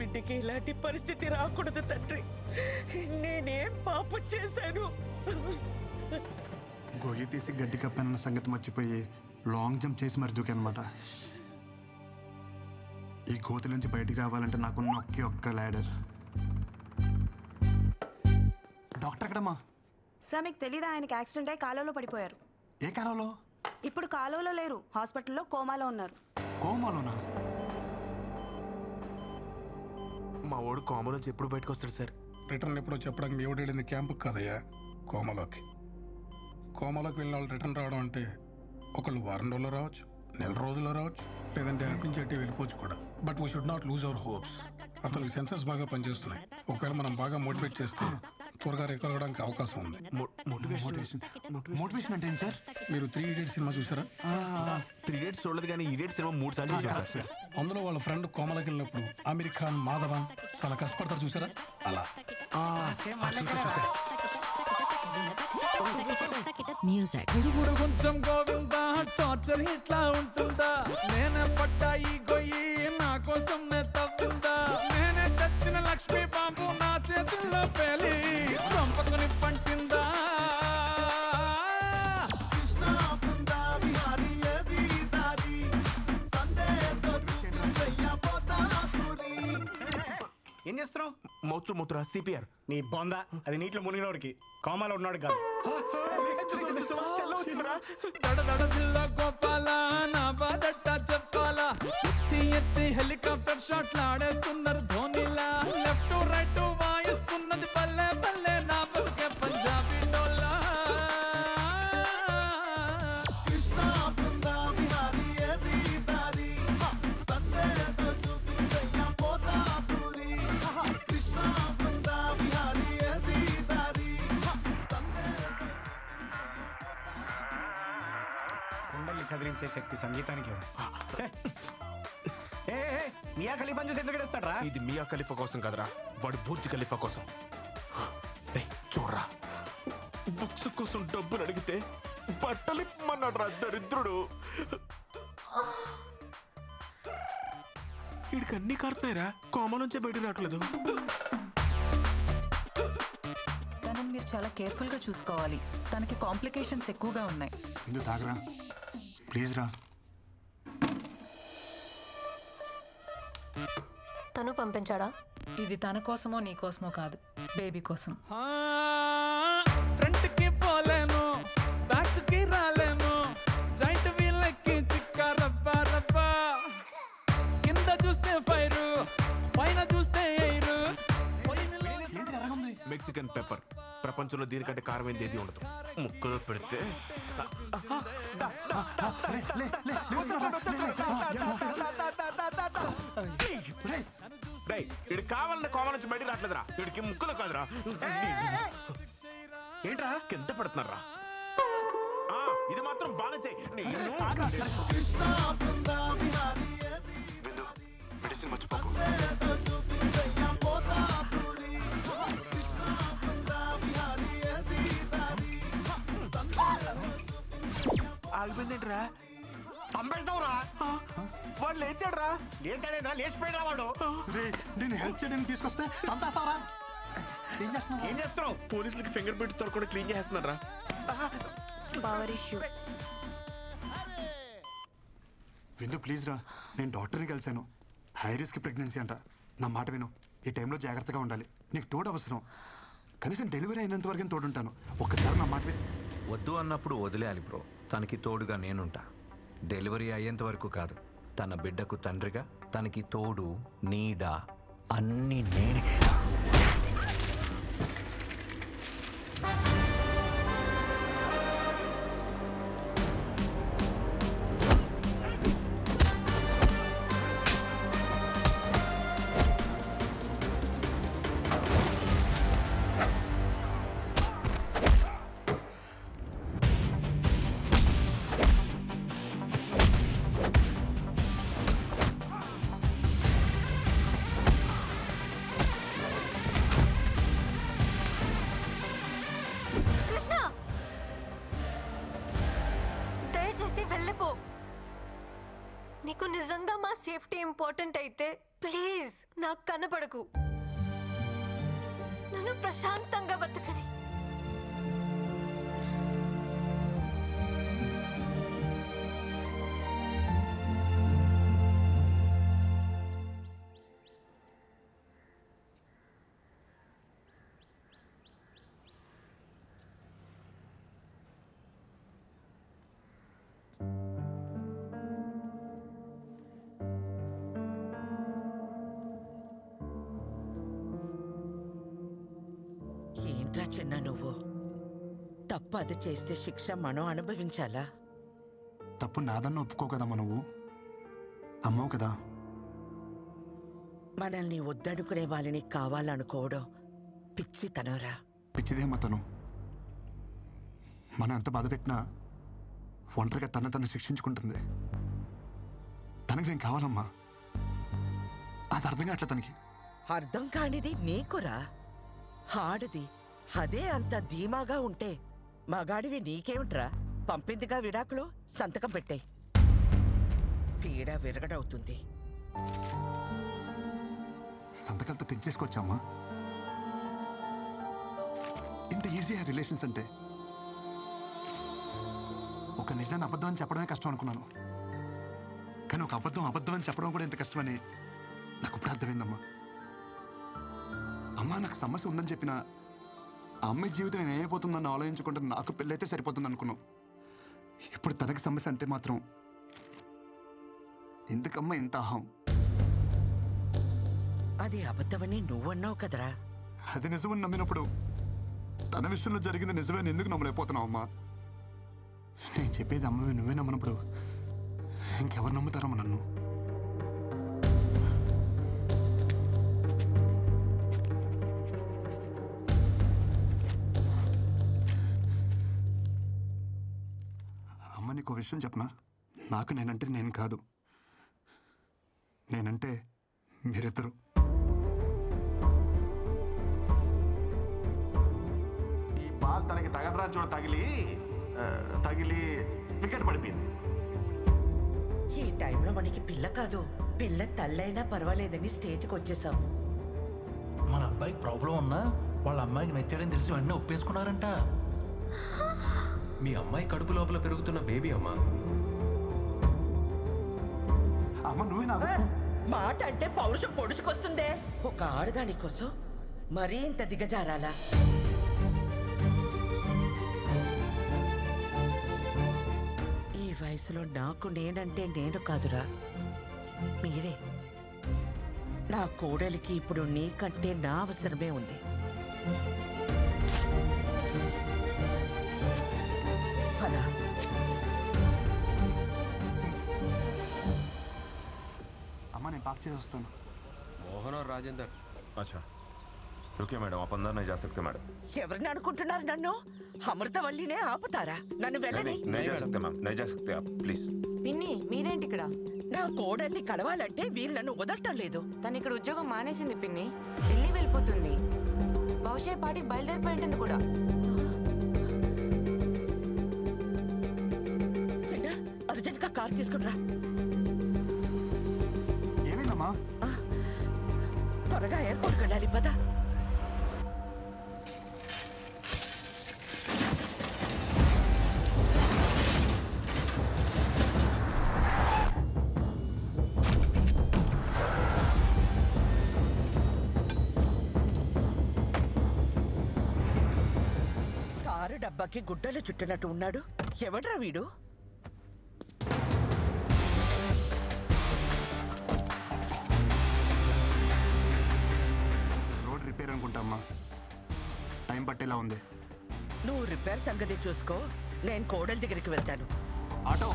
బిడ్డకి ఇలాంటి పరిస్థితి రాకూడదు తండ్రి. నేనేం పాపం చేశాను? గొయ్యి తీసి గడ్డి కప్పానన్న సంగతి మర్చిపోయి లాంగ్ జంప్ చేసి మరి దూకనమాట. ఈ కోతి నుంచి బయటికి రావాలంటే నాకున్న ఒక్క ల్యాడర్. డాక్టర్ ఎక్కడమ్మా? సార్ మీకు తెలీదా, ఆయనకి యాక్సిడెంట్ అయ్యి కాలువలో పడిపోయారు. ఏ కాలంలో? ఇప్పుడు కాలువలో లేరు, హాస్పిటల్లో కోమాలో ఉన్నారు. కోమాలోనా? మా వాడు కోమా నుంచి ఎప్పుడు బయటకు వస్తాడు సార్? రిటర్న్ ఎప్పుడో చెప్పడానికి మీ వెళ్ళింది క్యాంపుకి కదయ్యా, కోమాలోకి. కోమాలోకి వెళ్ళిన వాళ్ళు రిటర్న్ రావడం అంటే ఒకళ్ళు వారం రోజుల్లో రావచ్చు, నెల రోజుల్లో రావచ్చు, లేదంటే అనిపించేట్టు వెళ్ళిపోవచ్చు కూడా. But we should not lose our hopes. అతనికి సెన్సెస్ బాగా పనిచేస్తున్నాయి. ఒకవేళ మనం బాగా మోటివేట్ చేస్తే త్వరగా రికవర్ అవడానికి అవకాశం ఉంది. మోటివేషన్ అంటే ఏంటి సార్? మీరు 3 Idiots సినిమా చూసారా? 3 Idiots చూడలేదు, కానీ Idiots సినిమా 3 సార్లు చూసాను సార్. అందులో వాళ్ళ ఫ్రెండ్ కోమలకి వెళ్ళినప్పుడు ఆమిర్ ఖాన్, మాధవన్ చాలా కష్టపడతారు చూసారా? అలా మ్యూజిక్. గుడుగుడు కొంచెం గోవిందా, టార్చర్ ఇట్లా ఉంటుందా? నేనే పడ్డా ఈ గొయ్యి, నా కోసం నే తవ్విందా? నేనే తెచ్చిన లక్ష్మీ బాంబు నా చేతుల్లో పేలి పంపకుని పంటిందా? ఏం చేస్తున్నావు? మూత్ర సిపిఆర్. నీ బొంద, అది నీటిలో మునిగినోడికి, కోమాలో ఉన్నాడు కాదు. గోపాల నా బాధట్ట చెప్పాలా? ఎత్తి ఎత్తి హెలికాప్టర్ షాట్లు ఆడేస్తున్నారు ధోనిలా. లెఫ్ట్ రైట్ వాయిస్తున్నది పల్లె పల్లె నా బతుకే పంజాబీ డోలా. కుండల్ని కదిలించే శక్తి సంగీతానికి ఉంది. మియా ఖలీఫా చూసి ఎందుకు ఏడుస్తాడు రా? ఇది మియా ఖలీఫా కోసం కదరా, వాడు బుర్జ్ ఖలీఫా కోసం. చూడరా, బుక్స్ కోసం డబ్బులు అడిగితే బట్టలు ఇమ్మన్నాడు రా దరిద్రుడు. వీడికి అన్ని కారుతున్నాయిరా, కోమ నుంచే బయట రావట్లేదు. తనని మీరు చాలా కేర్ఫుల్ గా చూసుకోవాలి, తనకి కాంప్లికేషన్స్ ఎక్కువగా ఉన్నాయి. ఎందుకు తాగరా ప్లీజ్ రా. తను పంపించాడా? ఇది తన కోసమో నీ కోసమో కాదు, బేబీ కోసం. ఫ్రంట్ కి పోలేను, బ్యాక్ కి రాలేను, జాయింట్ వీల్ ఎక్కి చిక్కా రబ్బా రబ్బా. కింద చూస్తే ఫైరు, పైన చూస్తే ఎయిరు. Mexican pepper. ప్రపంచంలో దీనికంటే కారమైంది ఏది ఉండదు. ముక్కలో పెడితే వీడికి కావాలన్న కోమ నుంచి బయట రావట్లేదురా, వీడికి ముక్కలు కాదురా. ఏంట్రా కింద పడుతున్నారా? ఇది మాత్రం బాగా చెయ్యి. మెడిసిన్ మర్చిపోకు. ఆగిపోయిందేంట్రా? సంపేస్తావురా? వాడు లేచాడురా. లేచాడేంద్రా? లేచిపోయినా వాడు. నేను హెల్ప్ చేయడానికి తీసుకొస్తే చంపేస్తావరా? ఏం చేస్తున్నావు? పోలీసులకి ఫింగర్ ప్రింట్స్ తో కూడా క్లీన్ చేస్తున్నారా? Power issue. విందు ప్లీజ్ రా, నేను డాక్టర్ని కలిశాను. హై రిస్క్ ప్రెగ్నెన్సీ అంట. నా మాట విను, ఈ టైంలో జాగ్రత్తగా ఉండాలి. నీకు తోడు అవసరం, కనీసం డెలివరీ అయినంత వరకు తోడుంటాను. ఒక్కసారి నా మాట విను. వద్దు అన్నప్పుడు వదిలేయాలి బ్రో. తనకి తోడుగా నేనుంటా. డెలివరీ అయ్యేంత వరకు కాదు, తన బిడ్డకు తండ్రిగా, తనకి తోడు, నీడ అన్నీ నేనే. నిజంగా మా సేఫ్టీ ఇంపార్టెంట్ అయితే ప్లీజ్ నాకు కనపడకు. నన్ను ప్రశాంతంగా బతకని. ఏంట్రా చిన్న నువ్వు? తప్పు అది చేస్తే శిక్ష మనం అనుభవించాలా? తప్పు నాదన్న ఒప్పుకో కదమ్మా, నువ్వు అమ్మవు కదా. మనల్ని వద్దనుకునే వాళ్ళని కావాలనుకోవడం పిచ్చితనరా. పిచ్చిదేమ్మా తను. మనం ఎంత బాధ పెట్టినా ఒంటరిగా తను శిక్షించుకుంటుంది. తనకి నేను కావాలమ్మా. అది అర్థం కావట్లే తనకి. అర్థం కానిది నీకురా. ఆడది అదే అంత ధీమాగా ఉంటే మగాడివి నీకేమిట్రా? పంపిందిగా విడాకులు, సంతకం పెట్టాయి. పీడ విరగడవుతుంది. సంతకాలతో తెచ్చేసుకొచ్చామ్మా. ఇంత ఈజీ ఆ రిలేషన్స్ అంటే. ఒక నిజాన్ని అబద్ధం అని చెప్పడమే కష్టం అనుకున్నాను, కానీ ఒక అబద్ధం అని చెప్పడం కూడా ఎంత కష్టమని నాకు ఇప్పుడు అర్థమైందమ్మా. అమ్మా నాకు సమస్య ఉందని చెప్పిన ఆ అమ్మాయి జీవితం ఏమైపోతుందని ఆలోచించుకుంటే నాకు పెళ్ళైతే సరిపోతుంది అనుకున్నాం. ఇప్పుడు తనకి సమస్య అంటే మాత్రం ఎందుకమ్మా ఇంత అహం? అది అబద్ధమని నువ్వన్నావు కదరా. అది నిజమని నమ్మినప్పుడు తన విషయంలో జరిగింది నిజమని ఎందుకు నమ్మలేకపోతున్నావు అమ్మా? నేను చెప్పేది అమ్మవి నువ్వే నమ్మనప్పుడు ఇంకెవరు నమ్ముతారమ్మా నన్ను? అమ్మ నీకు విషయం చెప్పనా? నాకు నేనంటే నేను కాదు, నేనంటే మీరిద్దరు. ఈ బాల్ తనకి తగలరా చూడ తగిలి వికెట్ పడిపోయింది. ఈ టైంలో మనకి పిల్ల కాదు, పిల్ల తల్లైనా పర్వాలేదని స్టేజ్కి వచ్చేసాం. మన అబ్బాయికి ప్రాబ్లం ఉన్నా వాళ్ళ అమ్మాయికి నచ్చాడని తెలిసి వెంటనే ఒప్పేసుకున్నారంట. మీ అమ్మాయి కడుపు లోపల పెరుగుతున్న బేబీ అమ్మా. అమ్మ నువ్వే నాకు మాట అంటే పౌరుషం పొడుచుకొస్తుందే. ఒక ఆడదాని కోసం మరీ ఇంత దిగజారాలా? ఈ వయసులో నాకు నేనంటే నేను కాదురా, మీరే. నా కోడలికి ఇప్పుడు నీకంటే నా అవసరమే ఉంది. పద. అమ్మ నేను పాక్ చేసి వస్తాను. మోహన్ और राजेंद्र। अच्छा रुकिए मैडम, आप अंदर नहीं जा सकते मैडम। ఎవరిని అనుకుంటున్నారు నన్ను? అమృతవల్లినే ఆపుతారా? నన్ను వెళ్ళని. नहीं जा सकते मैम, नहीं जा सकते आप प्लीज। పిన్ని మీరేంటి ఇక్కడ? నా కోడల్ని కలవాలంటే వీళ్ళు నన్ను వదలటం లేదు. తను ఇక్కడ ఉద్యోగం మానేసింది పిన్ని, ఢిల్లీ వెళ్ళిపోతుంది. బహుశా ఈ పాటికి బయలుదేరిపోయింటుంది కూడా. చిన్న అర్జెంట్ గా కార్ తీసుకుని రా. ఏమైందమ్మా? త్వరగా ఎయిర్పోర్ట్కి వెళ్ళాలి, పద. కారు డబ్బాకి గుడ్డలు చుట్టినట్టు ఉన్నాడు. ఎవడ్రా వీడు? రోడ్ రిపేర్ అనుకుంటా అమ్మా, టైం పట్టేలా ఉంది. నువ్వు రిపేర్ సంగతి చూసుకో, నేను కోడలి దగ్గరికి వెళ్తాను. ఆటో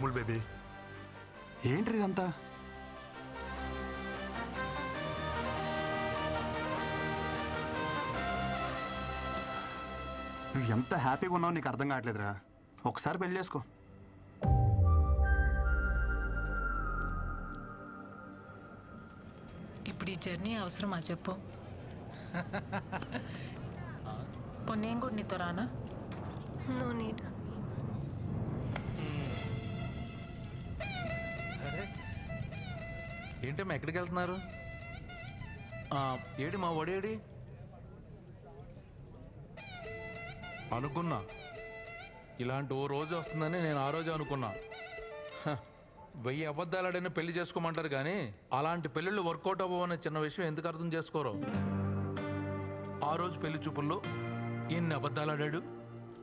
అమూల్ బేబీ, ఏంటి ఇదంతా? నువ్వు ఎంత హ్యాపీగా ఉన్నావు నీకు అర్థం కావట్లేదురా. ఒకసారి పెళ్లి చేసుకో. ఇప్పుడు ఈ జర్నీ అవసరమా చెప్పు? నేను కూడా నీతో రానా? No need. ఏంటమ్మా ఎక్కడికి వెళ్తున్నారు? ఏడి మా ఒడేడి? అనుకున్నా ఇలాంటి ఓ రోజు వస్తుందని నేను ఆ రోజు అనుకున్నా. 1000 అబద్ధాలాడైనా పెళ్లి చేసుకోమంటారు కానీ అలాంటి పెళ్ళిళ్ళు వర్కౌట్ అవ్వవనే చిన్న విషయం ఎందుకు అర్థం చేసుకోరు? ఆ రోజు పెళ్లి చూపుల్లో ఎన్ని అబద్ధాలాడాడు.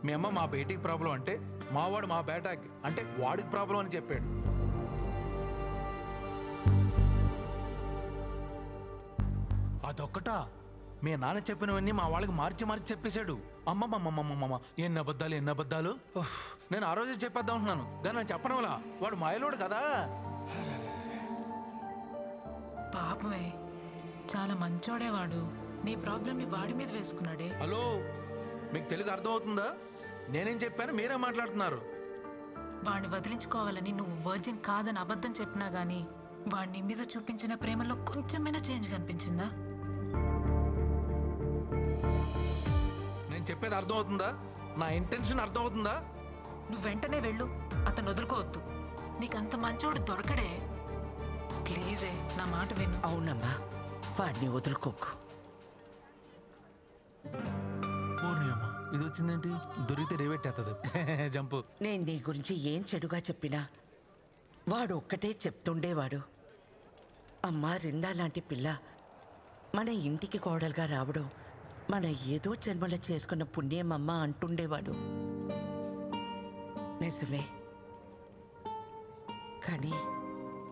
మీ అమ్మ మా బేటీకి ప్రాబ్లం అంటే మావాడు మా బేటాకి అంటే వాడికి ప్రాబ్లం అని చెప్పాడు. అదొక్కటా మీ నాన్న చెప్పినవన్నీ మా వాళ్ళకి మార్చి మార్చి చెప్పేశాడు. అమ్మమ్మమ్మమ్మమ్మ ఎన్ని అబద్ధాలు. నేను ఆ రోజే చెప్పేద్దాం అంటున్నాను కానీ నేను చెప్పడం వల్ల వాడు మాయలోడు కదా. పాపమే, చాలా మంచోడే వాడు. నీ ప్రాబ్లమ్ని వాడి మీద వేసుకున్నాడే. హలో, మీకు తెలుగు అర్థం అవుతుందా? నేనేం చెప్పాను మీరే మాట్లాడుతున్నారు. వాడిని వదిలించుకోవాలని నువ్వు వర్జిన్ కాదని అబద్ధం చెప్పినా గానీ వాడిని మీద చూపించిన ప్రేమలో కొంచెమైనా చేంజ్ కనిపించిందా? నేను చెప్పేది అర్థం అవుతుందా? నా ఇంటెన్షన్ అర్థం అవుతుందా? నువ్వు వెంటనే వెళ్ళు, అతను వదులుకోవద్దు. నీకంత మంచోడు దొరకడే. ప్లీజే నా మాట విను. అవునమ్మా, వాడిని వదులుకోకు. ఇది వచ్చిందేంటి? దొరికితే రేవెట్టేస్తుంది జంపు. నేను నీ గురించి ఏం చెడుగా చెప్పినా వాడు ఒక్కటే చెప్తుండేవాడు. అమ్మా రిందా లాంటి పిల్ల మన ఇంటికి కోడలుగా రావడం మన ఏదో జన్మలో చేసుకున్న పుణ్యం అమ్మ అంటుండేవాడు. నిజమే, కానీ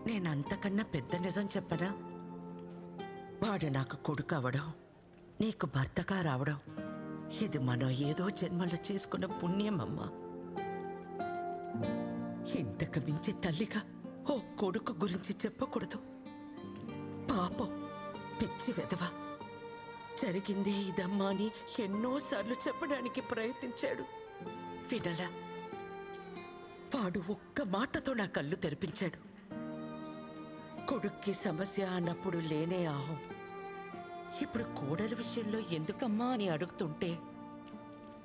నేనంతకన్నా పెద్ద నిజం చెప్పనా? వాడు నాకు కొడుకు అవడం, నీకు భర్తగా రావడం ఇది మనం ఏదో జన్మలో చేసుకున్న పుణ్యం అమ్మా. ఇంతకు మించి తల్లిగా ఓ కొడుకు గురించి చెప్పకూడదు. పాపం, పిచ్చి వెధవ, జరిగింది ఇదమ్మా అని ఎన్నోసార్లు చెప్పడానికి ప్రయత్నించాడు. వినలా. వాడు ఒక్క మాటతో నా కళ్ళు తెరిపించాడు. కొడుక్కి సమస్య అన్నప్పుడు లేనే ఆహం ఇప్పుడు కోడల విషయంలో ఎందుకమ్మా అని అడుగుతుంటే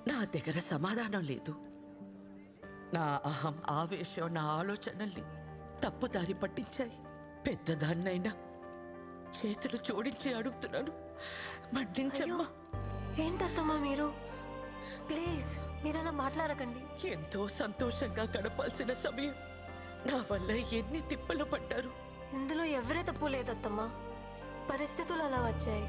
నా దగ్గర సమాధానం లేదు. నా అహం, ఆవేశం, నా ఆలోచనల్ని తప్పుదారి పట్టించాయి. పెద్దదాన్నైనా చేతులు జోడించి అడుగుతున్నాను, మన్నించమ్మా. ఏంటత్తమ్మా మీరు? ప్లీజ్ మీరలా మాట్లాడకండి. ఎంతో సంతోషంగా గడపాల్సిన సమయం నా వల్ల ఎన్ని తిప్పలు పడ్డారు. ఇందులో ఎవరే తప్పు లేదత్తమ్మా, పరిస్థితులు అలా వచ్చాయి.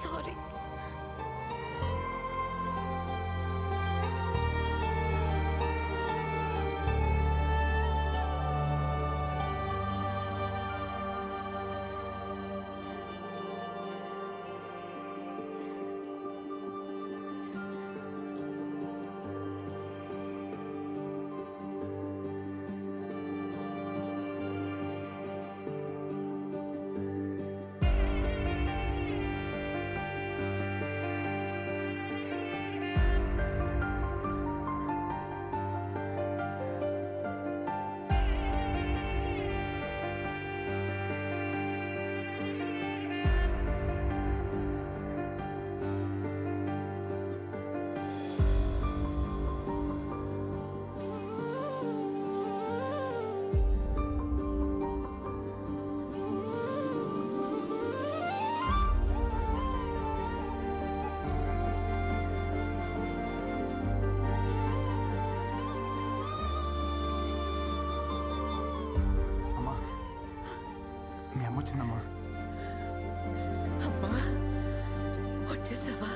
సారీ. వచ్చిందమ్మా. అమ్మా వచ్చేసావా?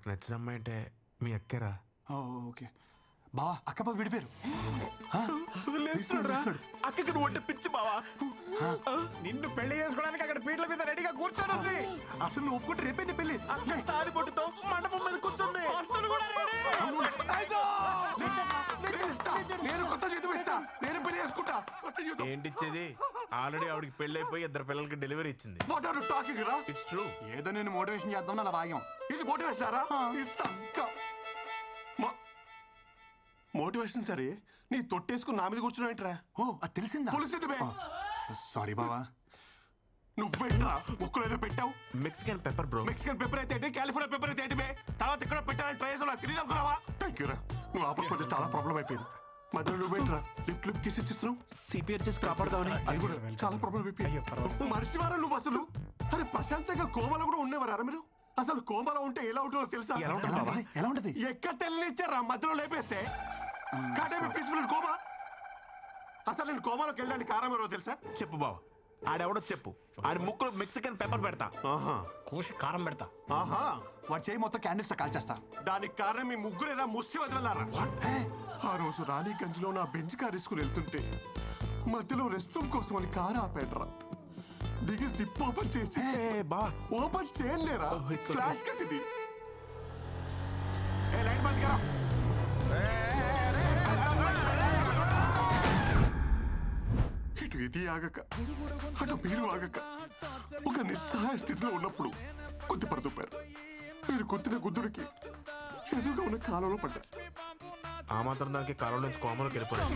మనకు నచ్చిన అమ్మాయి అంటే మీ అక్కరా? ఓకే బావా అక్క బావ విడిపోయారు. అక్కకి నువ్వు అంటే పిచ్చి బావా. నిన్ను పెళ్లి చేసుకోవడానికి అక్కడ పీటల మీద రెడీగా కూర్చొని ఉంది. అసలు నువ్వు ఒప్పుకుంటే రేపే నీ పెళ్లి. తాలి పొట్టుతో మండపం మీద కూర్చుంది. నేను కొత్త జీతం ఇస్తా, నేను పెళ్లి చేసుకుంటా. ఏంటి ఇచ్చేది? ఆల్రెడీ ఆవిడకి పెళ్లి అయిపోయి 2 పిల్లలకి డెలివరీ ఇచ్చింది. వాట్ ఆర్ యు టాకింగ్ రా? It's true. ఏదో నేను మోటివేషన్ చేద్దాం అలా భాగ్యం. ఇది మోటివేషన్ రా? మోటివేషన్ సరే, నీ తొట్టేసుకుని నా మీద కూర్చున్నావేంట్రా? ఓ అది తెలిసిందా? తెలిసింది బే. సారీ బావా. నువ్వెంట్రా ముక్కులో ఏదో పెట్టావు? Mexican pepper bro. Mexican pepper అయితే ఏంటి, కాలిఫోర్నియా పెప్పర్ అయితే ఏంటి బే? తర్వాత ఇక్కడ పెట్టాలని ట్రై చేసావు, నాకు తెలియదు అనుకున్నావా? థ్యాంక్ యూ రా, నువ్వు ఆపకపోతే చాలా ప్రాబ్లం అయిపోయింది. మధ్యలో నువ్వేంట్రా లిప్ కిస్ ఇచ్చిస్తున్నావు? సిపిఆర్ చేసి కాపాడదామని. అది కూడా చాలా ప్రాబ్లం అయిపోయింది. మనిషివారా నువ్వు అసలు? అరే ప్రశాంతంగా కోమలో కూడా ఉండేవారా మీరు? అసలు కోమలో ఉంటే ఎలా ఉంటుందో తెలుసా? ఎలా ఉంటది? ఎక్కడ తెలియనిచ్చారా మధ్యలో లేపేస్తే? Peaceful coma. అసలు నేను కోమాలోకి వెళ్ళడానికి కారణం ఎవరో తెలుసా? చెప్పు బావ, ఆడెవడో చెప్పు. ఆడి ముక్కులో మెక్సికన్ పెప్పర్ పెడతా. కూసి కారం పెడతా. ఆహా, వాడు చేయి మొత్తం క్యాండిల్స్ కాల్ చేస్తా. దానికి కారణం మీ ముగ్గురేనా ముస్సి వదిలేరా? ఆ రోజు రాణిగంజ్ లో నా బెంచ్ కార్ తీసుకుని వెళ్తుంటే మధ్యలో రెస్ట్ రూమ్ కోసం అని కారు ఆపేట్రా. దిగి సిప్ ఓపెన్ చేసి బా ఓపెన్ చేయలేరా? ఫ్లాష్ కట్టింది. లైట్ బంద్ కరా. ఇటు ఇది ఆగక అటు మీరు ఆగక ఒక నిస్సహాయ స్థితిలో ఉన్నప్పుడు కొద్దిపడుతుపారు. మీరు కొద్దిన గుద్దుడికి ఎదురుగా ఉన్న కాలంలో పడ్డారు. ఆ మాత్రం దానికి కాలంలో నుంచి కోమలోకి వెళ్ళిపోయారు.